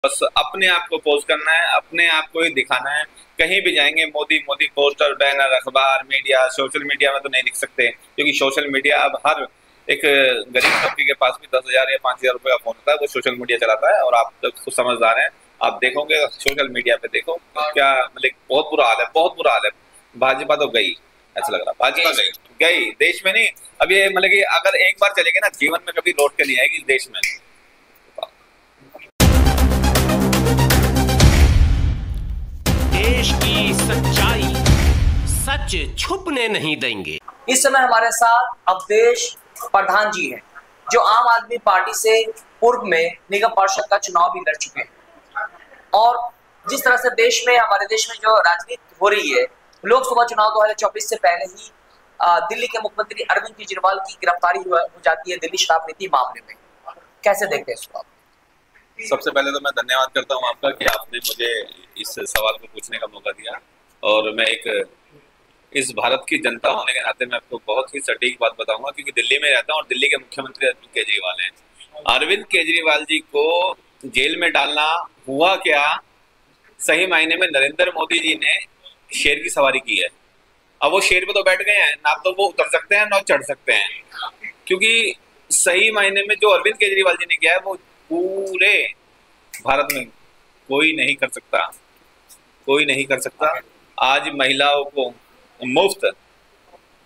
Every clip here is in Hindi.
बस अपने आप को पोस्ट करना है, अपने आप को ही दिखाना है। कहीं भी जाएंगे मोदी मोदी, पोस्टर, बैनर, अखबार, मीडिया। सोशल मीडिया में तो नहीं लिख सकते, क्योंकि सोशल मीडिया अब हर एक गरीब तबके के पास भी 10,000 या 5,000 रुपए का फोन होता है, वो सोशल मीडिया चलाता है। और आप तो खुद समझदार हैं, आप देखोगे सोशल मीडिया पे, देखो क्या मतलब बहुत बुरा हाल है, बहुत बुरा हाल है। भाजपा तो गई, ऐसा लग रहा भाजपा गई, गई देश में नहीं। अब ये मतलब कि अगर एक बार चलेगी ना, जीवन में कभी लौट के नहीं आएगी इस देश में। देश की सच्चाई, सच छुपने नहीं देंगे। इस समय हमारे साथ अवधेश प्रधान जी हैं, जो आम आदमी पार्टी से पूर्व में निगम पार्षद का चुनाव भी लड़ चुके हैं। और जिस तरह से हमारे देश में जो राजनीति हो रही है, लोकसभा चुनाव 2024 से पहले ही दिल्ली के मुख्यमंत्री अरविंद केजरीवाल की गिरफ्तारी हो जाती है दिल्ली शराब नीति मामले में। कैसे देखते हैं इसको आप? सबसे पहले तो मैं धन्यवाद करता हूं आपका कि आपने मुझे इस सवाल को पूछने का मौका दिया। और मैं एक इस भारत की जनता होने के नाते मैं आपको बहुत ही सटीक बात बताऊंगा, क्योंकि दिल्ली में रहता हूं और दिल्ली के मुख्यमंत्री अरविंद केजरीवाल हैं। अरविंद केजरीवाल जी को जेल में डालना हुआ क्या? सही मायने में नरेंद्र मोदी जी ने शेर की सवारी की है। अब वो शेर पे तो बैठ गए हैं, ना तो वो उतर सकते हैं ना चढ़ सकते हैं। क्योंकि सही मायने में जो अरविंद केजरीवाल जी ने किया है, वो पूरे भारत में कोई नहीं कर सकता, कोई नहीं कर सकता। आज महिलाओं को मुफ्त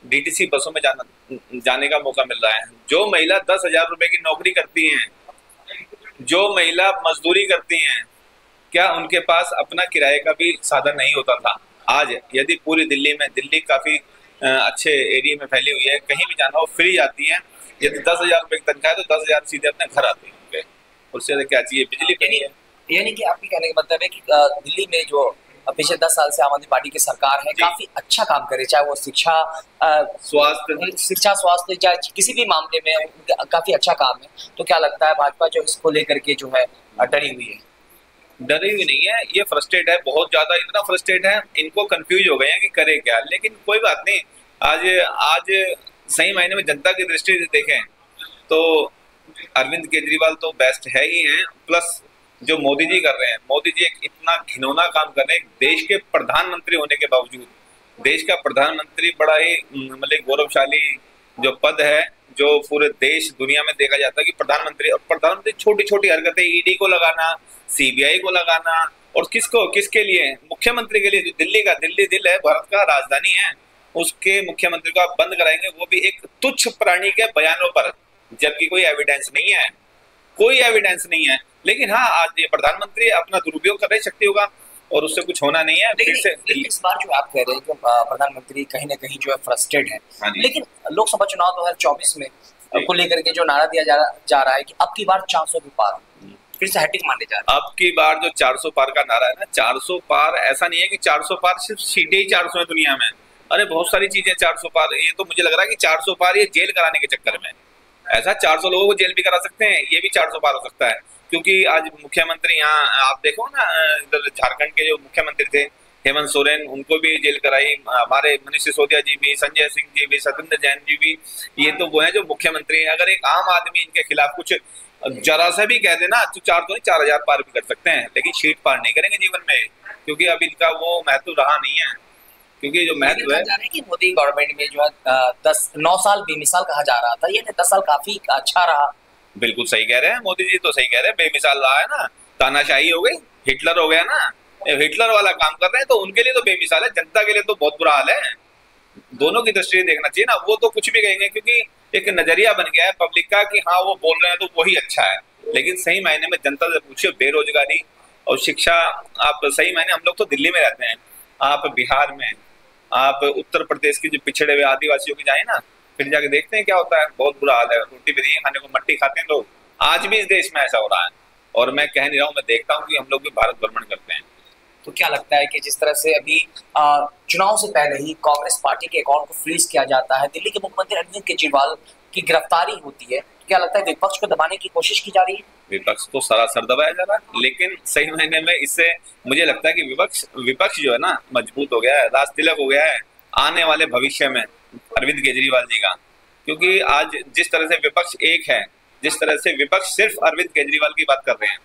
डीटीसी बसों में जाने का मौका मिल रहा है। जो महिला 10,000 रुपए की नौकरी करती हैं, जो महिला मजदूरी करती हैं, क्या उनके पास अपना किराए का भी साधन नहीं होता था? आज यदि पूरी दिल्ली में, दिल्ली काफी अच्छे एरिया में फैली हुई है, कहीं भी जाना हो फ्री जाती है। यदि 10,000 रुपए की तनख्वाह है तो 10,000 सीधे अपने घर आते हैं उनके। उससे ज्यादा क्या चाहिए? बिजली फ्री है। यानी कि आपकी कहने का मतलब है कि दिल्ली में जो पिछले 10 साल से आम आदमी पार्टी की सरकार है, काफी अच्छा काम करे, चाहे वो शिक्षा, स्वास्थ्य, चाहे किसी भी मामले में काफी अच्छा काम है। तो क्या लगता है भाजपा जो इसको लेकर के जो है डरी हुई है? डरी हुई नहीं है, ये फ्रस्ट्रेट है, बहुत ज्यादा, इतना फ्रस्ट्रेट है, इनको कंफ्यूज हो गए हैं कि करे क्या। लेकिन कोई बात नहीं, आज आज सही मायने में जनता की दृष्टि से देखें तो अरविंद केजरीवाल तो बेस्ट है ही है। प्लस जो मोदी जी कर रहे हैं, मोदी जी एक इतना घिनौना काम कर रहे हैं। देश के प्रधानमंत्री होने के बावजूद, देश का प्रधानमंत्री बड़ा ही मतलब गौरवशाली जो पद है, जो पूरे देश दुनिया में देखा जाता है कि प्रधानमंत्री, और प्रधानमंत्री छोटी छोटी हरकतें, ईडी को लगाना, सीबीआई को लगाना, और किसको, किसके लिए? मुख्यमंत्री के लिए। जो दिल्ली का, दिल्ली दिल है, भारत का राजधानी है, उसके मुख्यमंत्री को आप बंद कराएंगे, वो भी एक तुच्छ प्राणी के बयानों पर, जबकि कोई एविडेंस नहीं है, कोई एविडेंस नहीं है। लेकिन हाँ, आज ये प्रधानमंत्री अपना दुरुपयोग कर रहे शक्तियों का, और उससे कुछ होना नहीं है। फिर से इस बार जो आप कह रहे हैं कि प्रधानमंत्री कहीं ना कहीं जो है फ्रस्ट्रेट है, लेकिन लोकसभा चुनाव 2024 में को लेकर के जो नारा दिया जा रहा है कि अब की बार 400 के पार, फिर से हैट्रिक मानने जा रहा है। अब की बार जो 400 पार का नारा है ना, 400 पार ऐसा नहीं है कि 400 पार सिर्फ सीटें ही 400 है दुनिया में। अरे बहुत सारी चीजें 400 पार। ये तो मुझे लग रहा है कि 400 पार ये जेल कराने के चक्कर में, ऐसा 400 लोगों को जेल भी करा सकते हैं, ये भी 400 पार हो सकता है। क्योंकि आज मुख्यमंत्री, यहाँ आप देखो ना, इधर झारखंड के जो मुख्यमंत्री थे हेमंत सोरेन, उनको भी जेल कराई। हमारे मनीष सिसोदिया जी भी, संजय सिंह जी भी, सत्येंद्र जैन जी भी, ये तो वो है जो मुख्यमंत्री हैं। अगर एक आम आदमी इनके खिलाफ कुछ जरा सा भी कह देना तो 4,000 पार भी कर सकते हैं, लेकिन शीट पार नहीं करेंगे जीवन में, क्योंकि अब इनका वो महत्व रहा नहीं है। क्योंकि जो महत्व है कि मोदी गवर्नमेंट में जो है 9 साल बेमिसाल कहा जा रहा था, ये 10 साल काफी अच्छा रहा। बिल्कुल सही कह रहे हैं मोदी जी, तो सही कह रहे हैं, बेमिसाल रहा है ना। तानाशाही हो गई, हिटलर हो गया ना, हिटलर वाला काम कर रहे हैं, तो उनके लिए तो बेमिसाल है, जनता के लिए तो बहुत बुरा हाल है। दोनों की दृष्टि से देखना चाहिए ना। वो तो कुछ भी कहेंगे, क्योंकि एक नजरिया बन गया है पब्लिक का कि हाँ वो बोल रहे हैं तो वही अच्छा है। लेकिन सही मायने में जनता से पूछिए, बेरोजगारी और शिक्षा, आप सही मायने, हम लोग तो दिल्ली में रहते हैं, आप बिहार में, आप उत्तर प्रदेश की जो पिछड़े हुए आदिवासियों की जाए ना, फिर जाके देखते हैं क्या होता है। बहुत बुरा हाल है, रोटी भी नहीं खाने को, मट्टी खाते हैं लोग। आज भी इस देश में ऐसा हो रहा है, और मैं कह नहीं रहा हूँ, मैं देखता हूँ कि हम लोग भी भारत भ्रमण करते हैं। तो क्या लगता है कि जिस तरह से अभी चुनाव से पहले ही कांग्रेस पार्टी के अकाउंट को फ्रीज किया जाता है, दिल्ली के मुख्यमंत्री अरविंद केजरीवाल की गिरफ्तारी होती है, क्या लगता है विपक्ष को दबाने की कोशिश की जा रही है? विपक्ष को सरासर दबाया जा रहा है, लेकिन सही मायने में इससे मुझे लगता है कि विपक्ष जो है ना, मजबूत हो गया है, राजतिलक हो गया है आने वाले भविष्य में अरविंद केजरीवाल जी का। क्योंकि आज जिस तरह से विपक्ष एक है, जिस तरह से विपक्ष सिर्फ अरविंद केजरीवाल की बात कर रहे हैं,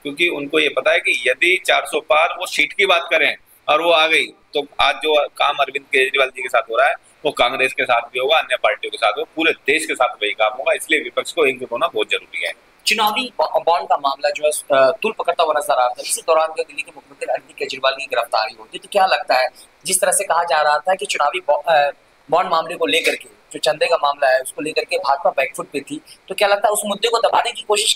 क्योंकि उनको ये पता है कि यदि 400 पार वो सीट की बात करें और वो आ गई, तो आज जो काम अरविंद केजरीवाल जी के साथ हो रहा है वो कांग्रेस के साथ भी होगा, अन्य पार्टियों के साथ होगा, पूरे देश के साथ वही काम होगा। इसलिए विपक्ष को एकजुट होना बहुत जरूरी है। चुनावी बॉन्ड का मामला जो है तूल पकड़ता हुआ नजर आ रहा था। इसी दौरान जो दिल्ली के मुख्यमंत्री अरविंद केजरीवाल की गिरफ्तारी होती, तो क्या लगता है, जिस तरह से कहा जा रहा था कि चुनावी बॉन्ड मामले को लेकर के, जो चंदे का मामला है उसको लेकर के भाजपा बैकफुट पे थी, तो क्या लगता है उस मुद्दे को दबाने की कोशिश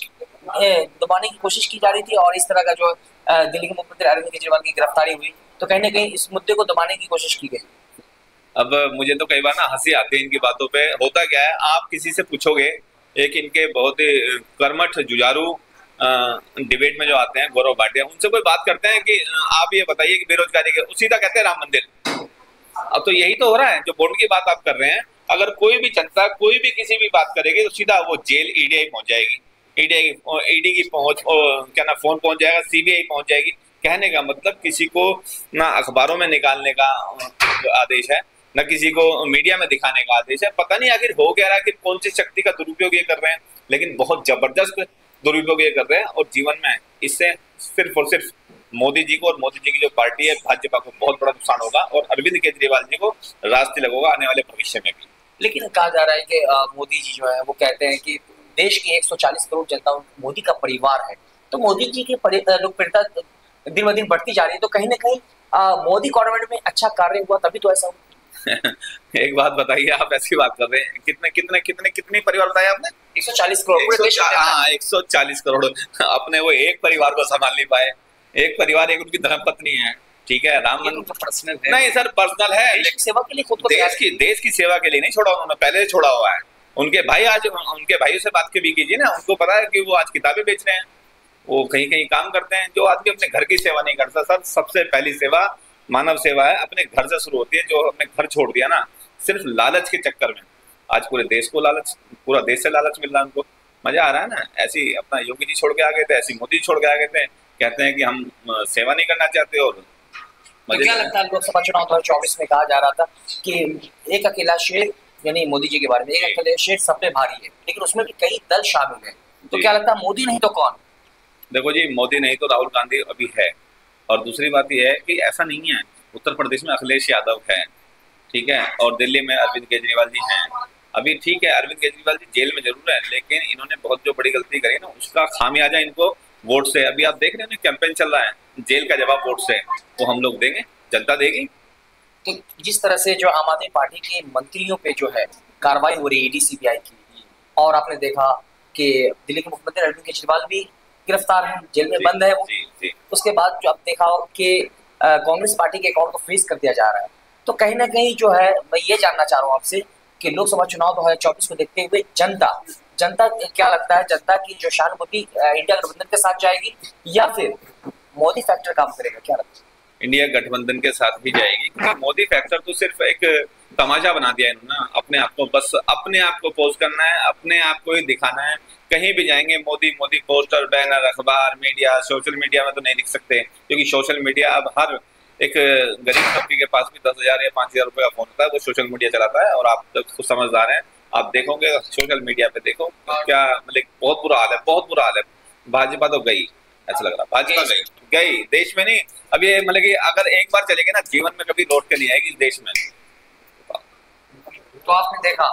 की जा रही थी, और इस तरह का जो दिल्ली के मुख्यमंत्री अरविंद केजरीवाल की गिरफ्तारी हुई तो कहीं ना कहीं इस मुद्दे को दबाने की कोशिश की गई। अब मुझे तो कई बार ना हंसी आती है इनकी बातों पे। होता क्या है, आप किसी से पूछोगे, एक इनके बहुत ही कर्मठ जुझारू डिबेट में जो आते हैं गौरव भाटिया, उनसे कोई बात करते हैं कि आप ये बताइए कि बेरोजगारी के, सीधा कहते हैं राम मंदिर। अब तो यही तो हो रहा है, जो बॉन्ड की बात आप कर रहे हैं, अगर कोई भी जनता कोई भी किसी भी बात करेगी तो सीधा वो जेल ईडीआई पहुंच जाएगी, ईडी की पहुंच, क्या ना फोन पहुंच जाएगा, सीबीआई पहुंच जाएगी। कहने का मतलब किसी को ना अखबारों में निकालने का आदेश है, न किसी को मीडिया में दिखाने का आदेश है। पता नहीं आखिर हो क्या रहा है कि कौन सी शक्ति का दुरुपयोग ये कर रहे हैं, लेकिन बहुत जबरदस्त दुरुपयोग ये कर रहे हैं। और जीवन में इससे सिर्फ और सिर्फ मोदी जी को और मोदी जी की जो पार्टी है भाजपा को बहुत बड़ा नुकसान होगा, और अरविंद केजरीवाल जी को रास्ते लगेगा आने वाले भविष्य में भी। लेकिन कहा जा रहा है कि मोदी जी जो है वो कहते हैं कि देश की 140 करोड़ जनता मोदी का परिवार है, तो मोदी जी की लोकप्रियता दिन ब दिन बढ़ती जा रही है, तो कहीं ना कहीं मोदी गवर्नमेंट में अच्छा कार्य हुआ तभी तो ऐसा हुआ। एक बात बताइए, आप ऐसी बात कर रहे हैं, कितने परिवार बताए आपने? 140 करोड़। हाँ, 140 करोड़। अपने वो एक परिवार को संभाल नहीं पाए। एक परिवार, एक उनकी धर्मपत्नी है, ठीक है, राम मंदिर पर्सनल है। नहीं सर, पर्सनल है, देश की सेवा के लिए खुद को देश की सेवा के लिए नहीं छोड़ा उन्होंने, पहले छोड़ा हुआ है। उनके भाई, आज उनके भाइयों से बात के भी कीजिए ना, उनको पता है कि वो आज किताबें बेच रहे हैं, वो कहीं कहीं काम करते हैं। जो आदमी अपने घर की सेवा नहीं करता सर, सबसे पहली सेवा मानव सेवा है, अपने घर से शुरू होती है। जो अपने घर छोड़ दिया ना सिर्फ लालच के चक्कर में, आज पूरे देश को लालच, पूरा देश से लालच मिल रहा है उनको। मजा आ रहा है ना। ऐसी अपना योगी जी छोड़ के आ गए थे, ऐसी मोदी छोड़ के आ गए थे, कहते हैं कि हम सेवा नहीं करना चाहते। और तो क्या लगता है, लोकसभा चुनाव 2024 में कहा जा रहा था कि एक अकेला शेर, यानी मोदी जी के बारे में, एक अकेले शेर सब पे भारी है, लेकिन उसमें भी कई दल शामिल है, तो क्या लगता है मोदी नहीं तो कौन? देखो जी, मोदी नहीं तो राहुल गांधी अभी है। और दूसरी बात यह है कि ऐसा नहीं है, उत्तर प्रदेश में अखिलेश यादव है, ठीक है, और दिल्ली में अरविंद केजरीवाल जी हैं। अभी ठीक है, अरविंद केजरीवाल जी जेल में जरूर है, लेकिन इन्होंने बहुत जो बड़ी गलती करी ना, उसका खामियाजा इनको वोट से, अभी आप देख रहे हैं कैंपेन चल रहा है, जेल का जवाब वोट से, वो हम लोग देंगे, जनता देगी। तो जिस तरह से जो आम आदमी पार्टी के मंत्रियों पे जो है कार्रवाई हो रही है ईडी सीबीआई की, और आपने देखा कि दिल्ली के मुख्यमंत्री अरविंद केजरीवाल भी गिरफ्तार है, जेल में बंद है वो। उसके बाद जो अब देखा हो कि कांग्रेस पार्टी के अकाउंट को फ्रीज कर दिया जा रहा है, तो कहीं ना कहीं जो है मैं ये जानना चाह रहा हूँ आपसे कि लोकसभा चुनाव 2024 को देखते हुए जनता क्या लगता है, जनता की जो सहानुभूति इंडिया गठबंधन के साथ जाएगी या फिर मोदी फैक्टर काम करेगा, क्या लगता है? इंडिया गठबंधन के साथ ही जाएगी, क्योंकि मोदी फैक्टर तो सिर्फ एक तमाशा बना दिया है इन्होंने अपने आप को, बस अपने आप को पोस्ट करना है, अपने आप को ही दिखाना है। कहीं भी जाएंगे मोदी मोदी, पोस्टर, बैनर, अखबार, मीडिया, सोशल मीडिया में तो नहीं दिख सकते, क्योंकि सोशल मीडिया अब हर एक गरीब तबके के पास भी 10,000 या 5,000 रुपए का फोन होता है, वो सोशल मीडिया चलाता है। और आप तो खुद समझदार हैं, आप देखोगे सोशल मीडिया पे, देखो क्या मतलब बहुत बुरा हाल है, बहुत बुरा हाल है। भाजपा तो गई, ऐसा लग रहा, भाजपा गई देश में नहीं। अब ये मतलब कि अगर एक बार चलेगी ना, जीवन में कभी लौट के नहीं आएगी इस देश में। तो आपने देखा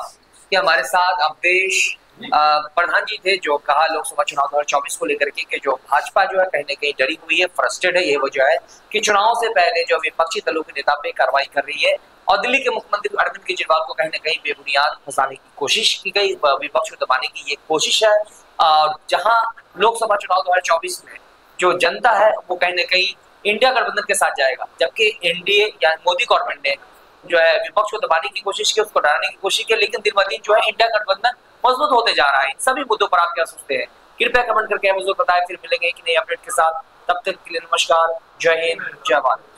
कि हमारे साथ अवधेश प्रधान जी थे, जो कहा लोकसभा चुनाव 2024 को लेकर के कि जो भाजपा जो है कहीं ना कहीं डरी हुई है, फ्रस्ट्रेटेड है। ये वजह है कि चुनाव से पहले जो विपक्षी दलों के नेता पे कार्रवाई कर रही है, और दिल्ली के मुख्यमंत्री अरविंद केजरीवाल को कहीं ना कहीं बेबुनियाद फंसाने की कोशिश की गई, विपक्ष को दबाने की ये कोशिश है। और जहां लोकसभा चुनाव 2024 में जो जनता है वो कहीं ना कहीं इंडिया गठबंधन के साथ जाएगा, जबकि एनडीए या मोदी गवर्नमेंट ने जो है विपक्ष को दबाने की कोशिश की, उसको डराने की कोशिश की, लेकिन दिन ब दिन जो है इंडिया गठबंधन मजबूत होते जा रहा है। इन सभी मुद्दों पर आप क्या सोचते हैं? कृपया कमेंट करके हमें जरूर बताएं। फिर मिलेंगे एक नई अपडेट के साथ, तब तक के लिए नमस्कार, जय हिंद, जय भारत।